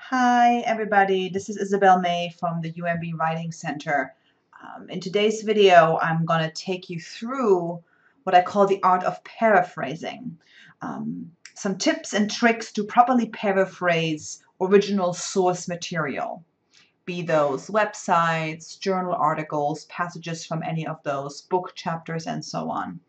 Hi, everybody. This is Isabel May from the UMB Writing Center. In today's video, I'm going to take you through what I call the art of paraphrasing. Some tips and tricks to properly paraphrase original source material, be those websites, journal articles, passages from any of those book chapters, and so on.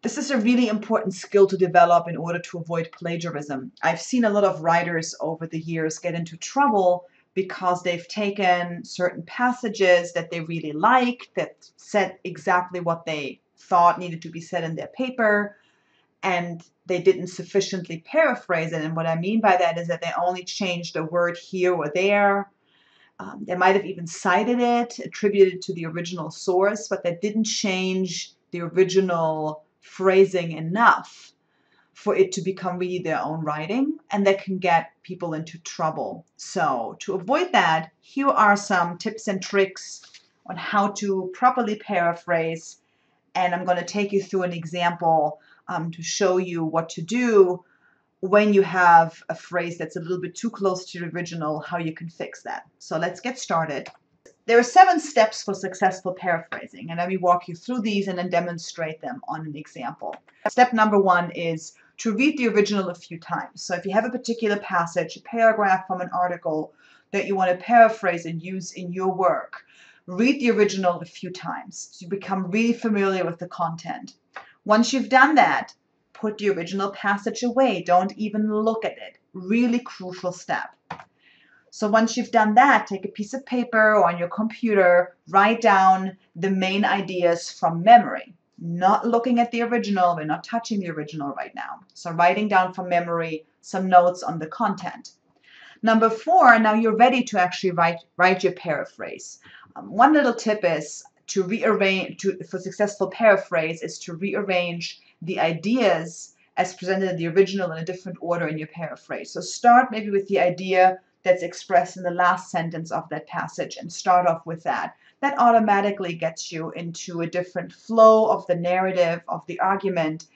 This is a really important skill to develop in order to avoid plagiarism. I've seen a lot of writers over the years get into trouble because they've taken certain passages that they really liked, that said exactly what they thought needed to be said in their paper, and they didn't sufficiently paraphrase it. And what I mean by that is that they only changed a word here or there. They might have even cited it, attributed it to the original source, but they didn't change the original phrasing enough for it to become really their own writing, and that can get people into trouble. So to avoid that, here are some tips and tricks on how to properly paraphrase, and I'm going to take you through an example to show you what to do when you have a phrase that's a little bit too close to the original, how you can fix that. So let's get started. There are 7 steps for successful paraphrasing, and let me walk you through these and then demonstrate them on an example. Step number 1 is to read the original a few times. So if you have a particular passage, a paragraph from an article that you want to paraphrase and use in your work, read the original a few times so you become really familiar with the content. Once you've done that, put the original passage away. Don't even look at it. Really crucial step. So once you've done that, take a piece of paper or on your computer, write down the main ideas from memory. Not looking at the original, we're not touching the original right now. So writing down from memory some notes on the content. Number 4, now you're ready to actually write your paraphrase. One little tip is to rearrange, for successful paraphrase, is to rearrange the ideas as presented in the original in a different order in your paraphrase. So start maybe with the idea that's expressed in the last sentence of that passage and start off with that. That automatically gets you into a different flow of the narrative, of the argument,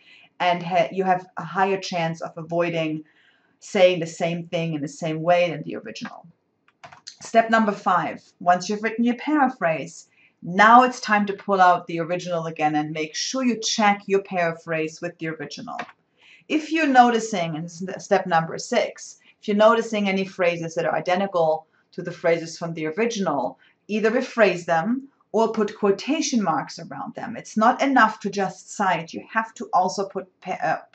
and you have a higher chance of avoiding saying the same thing in the same way than the original. Step number 5, once you've written your paraphrase, now it's time to pull out the original again and make sure you check your paraphrase with the original. If you're noticing, and this is step number 6, if you're noticing any phrases that are identical to the phrases from the original, either rephrase them or put quotation marks around them. It's not enough to just cite. You have to also put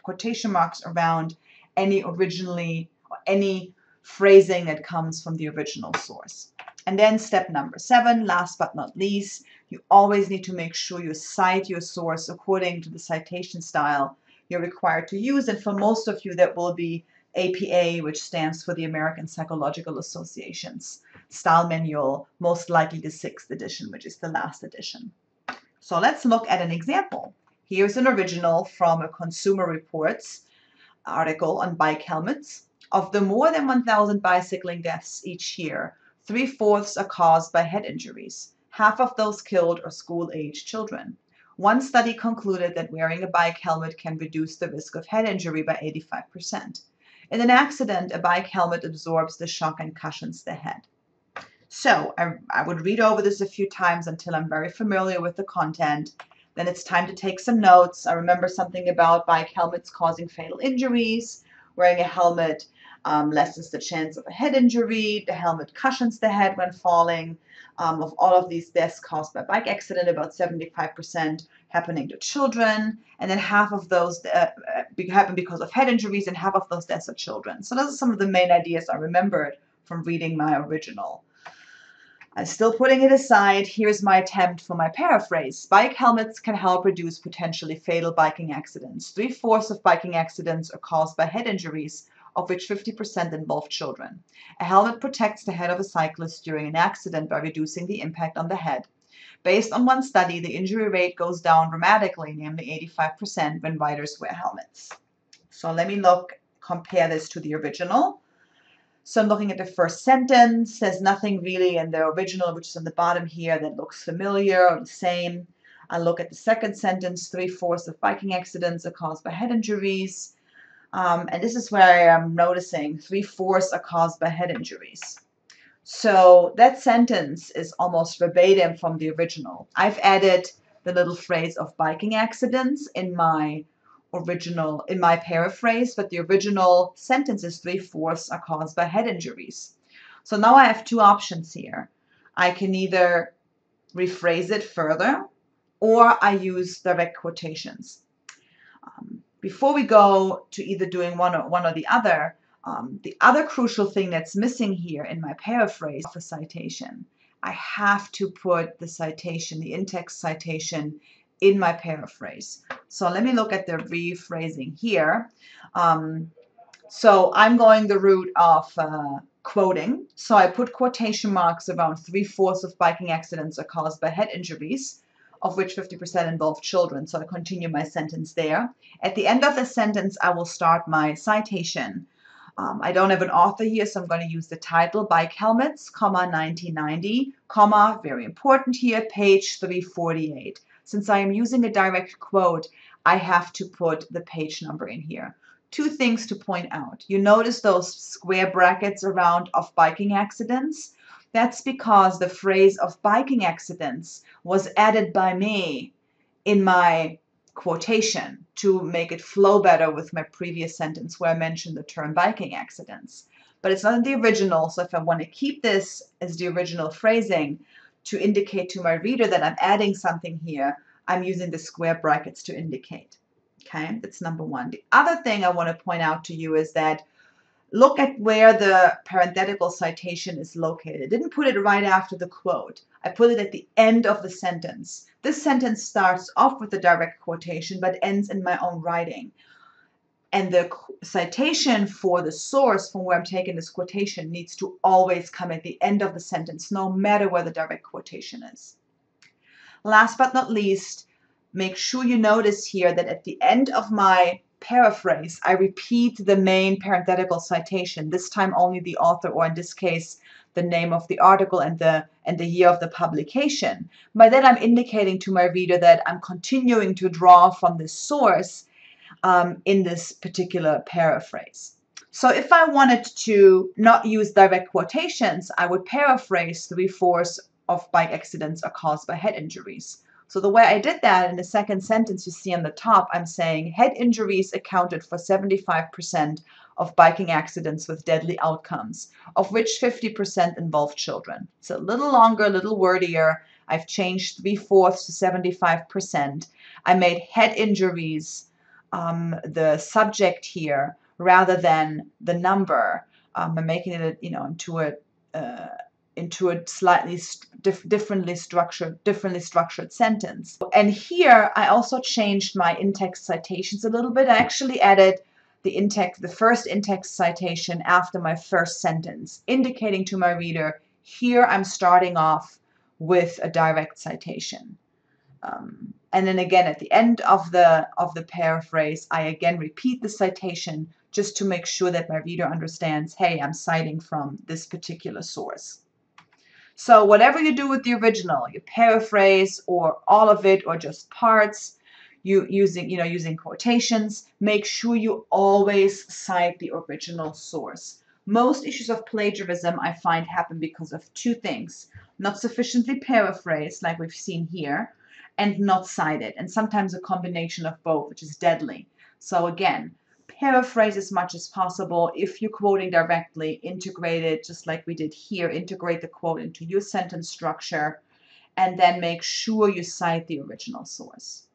quotation marks around any phrasing that comes from the original source. And then step number 7, last but not least, you always need to make sure you cite your source according to the citation style you're required to use. And for most of you, that will be APA, which stands for the American Psychological Association's style manual, most likely the 6th edition, which is the last edition. So let's look at an example. Here's an original from a Consumer Reports article on bike helmets. Of the more than 1,000 bicycling deaths each year, 3/4 are caused by head injuries. Half of those killed are school-age children. One study concluded that wearing a bike helmet can reduce the risk of head injury by 85%. In an accident, a bike helmet absorbs the shock and cushions the head. So I would read over this a few times until I'm very familiar with the content. Then it's time to take some notes. I remember something about bike helmets causing fatal injuries. Wearing a helmet lessens the chance of a head injury. The helmet cushions the head when falling. Of all of these deaths caused by bike accident, about 75% happening to children, and then half of those happen because of head injuries, and half of those deaths are children. So those are some of the main ideas I remembered from reading my original. I'm still putting it aside. Here's my attempt for my paraphrase. Bike helmets can help reduce potentially fatal biking accidents. 3/4 of biking accidents are caused by head injuries, of which 50% involve children. A helmet protects the head of a cyclist during an accident by reducing the impact on the head. Based on one study, the injury rate goes down dramatically, namely 85%, when riders wear helmets. So let me compare this to the original. So I'm looking at the first sentence. There's nothing really in the original, which is on the bottom here, that looks familiar or the same. I look at the second sentence. 3/4 of biking accidents are caused by head injuries. And this is where I am noticing 3/4 are caused by head injuries. So that sentence is almost verbatim from the original. I've added the little phrase of biking accidents in my paraphrase, but the original sentence is 3/4 are caused by head injuries. So now I have two options here. I can either rephrase it further, or I use direct quotations. Before we go to either doing one or the other crucial thing that's missing here in my paraphrase is the citation. I have to put the citation, the in-text citation, in my paraphrase. So let me look at the rephrasing here. So I'm going the route of quoting. So I put quotation marks around 3/4 of biking accidents are caused by head injuries, of which 50% involve children. So I continue my sentence there. At the end of the sentence, I will start my citation. I don't have an author here, so I'm going to use the title, Bike Helmets, 1990, very important here, page 348. Since I am using a direct quote, I have to put the page number in here. Two things to point out. You notice those square brackets around of biking accidents? That's because the phrase of biking accidents was added by me in my quotation to make it flow better with my previous sentence where I mentioned the term biking accidents. But it's not in the original, so if I want to keep this as the original phrasing to indicate to my reader that I'm adding something here, I'm using the square brackets to indicate. Okay, that's number one. The other thing I want to point out to you is that look at where the parenthetical citation is located. I didn't put it right after the quote. I put it at the end of the sentence. This sentence starts off with a direct quotation but ends in my own writing. And the citation for the source from where I'm taking this quotation needs to always come at the end of the sentence, no matter where the direct quotation is. Last but not least, make sure you notice here that at the end of my paraphrase, I repeat the main parenthetical citation, this time only the author, or in this case, the name of the article and the year of the publication. By that, I'm indicating to my reader that I'm continuing to draw from this source in this particular paraphrase. So if I wanted to not use direct quotations, I would paraphrase 3/4 of bike accidents are caused by head injuries. So the way I did that in the second sentence you see on the top, I'm saying head injuries accounted for 75% of biking accidents with deadly outcomes, of which 50% involve children. It's a little longer, a little wordier. I've changed 3/4 to 75%. I made head injuries the subject here rather than the number. I'm making it, into a slightly differently structured sentence. And here I also changed my in-text citations a little bit. I actually added the first in-text citation after my first sentence, indicating to my reader, here I'm starting off with a direct citation. And then again, at the end of the paraphrase, I again repeat the citation just to make sure that my reader understands, hey, I'm citing from this particular source. So whatever you do with the original, you paraphrase or all of it or just parts, using quotations, make sure you always cite the original source. Most issues of plagiarism I find happen because of two things: not sufficiently paraphrased, like we've seen here, and not cited, and sometimes a combination of both, which is deadly. So again, paraphrase as much as possible. If you're quoting directly, integrate it just like we did here. Integrate the quote into your sentence structure, and then make sure you cite the original source.